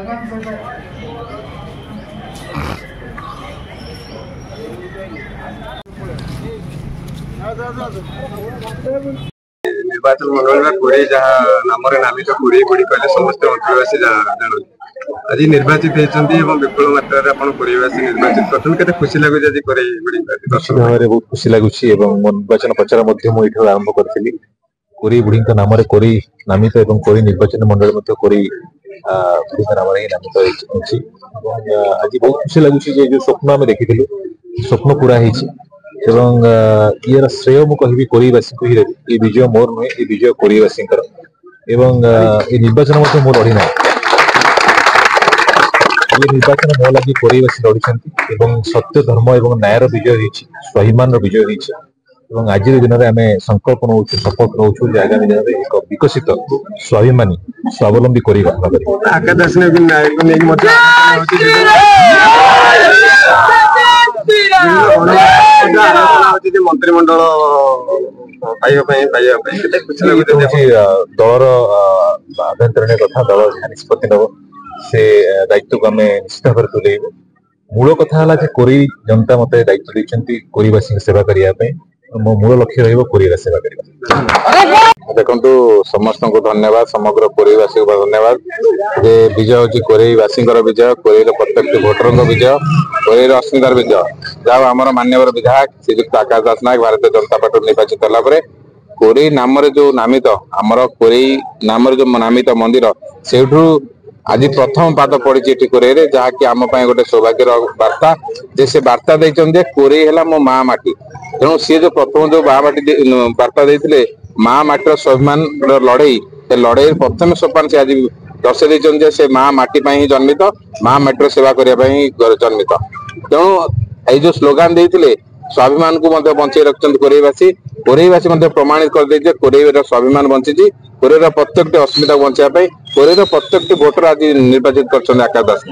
निर्वाचन मंडल कोड़े जहाँ नाम नामित कोड़े गुड़ी कहले समस्त अंचलवासी जानते आज निर्वाचित होती विपुल मात्रा कोड़ेवासी निर्वाचित करते खुशी लगुच आज दर्शक भाव बहुत खुशी लगुच निर्वाचन प्रचार आरंभ करी कोरी बुढ़ी नाम कोरी नामित कोरी निर्वाचन मंडल कोरी बुढ़ी नाम नामित आज बहुत खुशी लगुच जो स्वप्न आम देखी स्वप्न पूरा यार श्रेय मु कहि कोरीवासी को ही ये विजय मोर नुहे ये विजय कोरीवासी ये निर्वाचन मोर लड़ी ना ये निर्वाचन मो लगी कोरीवासी लड़ी सत्य धर्म और न्यायर विजय होती स्वाभिमान विजय होती आज दिन में आम संकल्प नौ शपथ नौ आगामी दिन में एक विकसित स्वाभिमानी स्वावलंबी मंत्रिमंडल दलर आभ्यंतरीण कथा दल निष्पत्ति नब से दायित्व को आम निश्चित भाव तुलेबू मूल कथा है कोरी जनता मत दायित्व देती कोरीवासी सेवा करने मो मूल लक्ष्य रहा सेवा करने देखो समस्त को धन्यवाद समग्र कोरीवासी को धन्यवाद जे विजय हूँ कोरीवासी विजय कोरी प्रत्येक भोटर विजय कोरी अस्मितार विजय जहाँ आम मान्यवर विधायक श्रीजुक्त आकाश दास नायक भारतीय जनता पार्टी निर्वाचित होगा कोरी नाम जो नामित आमर कोरी नाम जो नामित मंदिर से आज प्रथम पाद पड़ी कोरे जहाँकि आम गोटे सौभाग्य वार्ता जे से वार्ता देते कोरे है मो माँ माटी तेणु सी जो प्रथम जो माँ माटी वार्ता देते माँ माटीर स्वाभिमान लड़ई से लड़ई प्रथम सोपान से आज दर्शाई देते से माँ माटी ही जन्मित माँ माटीर सेवा करने जन्मित तेणु ये जो स्लोगान देते स्वाभिमान को बंचाई रखते कोरेवासी प्रमाणित कर कोरेर स्वाभिमान बंची कोरेर प्रत्येक अस्मिता बचाई कोरेर प्रत्येक भोटर आज निर्वाचित कर आकाश दास।